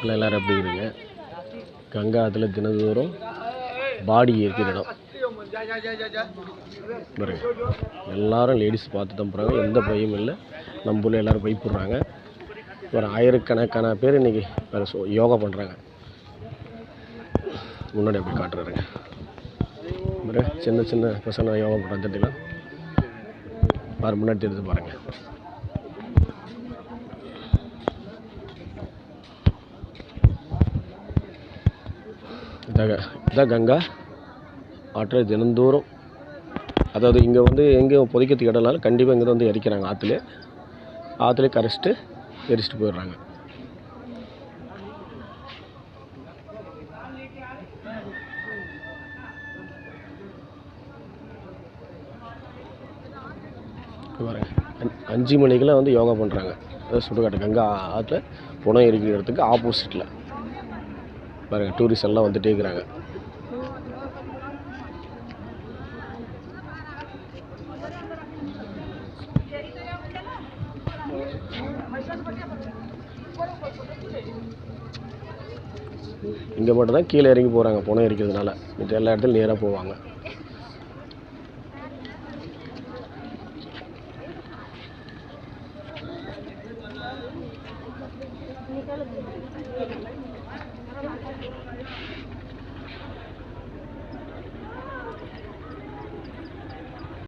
இல்லை எல்லோரும் எப்படி இருங்க. கங்கா ஆற்றுல தினந்தோறும் பாடி இருக்கிற இடம் பாருங்க. எல்லோரும் லேடிஸ் பார்த்து தான் போகிறாங்க, எந்த பையும் இல்லை. நம்ம ஊரில் எல்லோரும் பை போடுறாங்க. ஒரு ஆயிரக்கணக்கான பேர் இன்றைக்கி யோகா பண்ணுறாங்க. முன்னாடி அப்படி காட்டுறாருங்க. சின்ன சின்ன பசங்க யோகா பண்ணுறாங்க தெரியுங்களா? பாரு, முன்னாடி எடுத்து பாருங்கள். இதான் கங்கா ஆற்றை தினந்தோறும், அதாவது இங்கே வந்து எங்கேயும் புதைக்கிறதுக்கு இடம்னாலும் கண்டிப்பாக இங்கே வந்து எரிக்கிறாங்க. ஆற்றுலேயே எரிச்சிட்டு போயிடுறாங்க. பாருங்க, 5 மணிக்கெல்லாம் வந்து யோகா பண்ணுறாங்க. அதாவது சுடுகாட்டு கங்கா ஆற்றுல புனம் இருக்கிற இடத்துக்கு ஆப்போசிட்டில் பாருங்கள். டூரிஸ்ட் எல்லாம் வந்துட்டே இருக்கிறாங்க. இங்கே மட்டும் தான் கீழே இறங்கி போகிறாங்க புனம் இருக்கிறதுனால. மற்ற எல்லா இடத்துலையும் நேராக போவாங்க.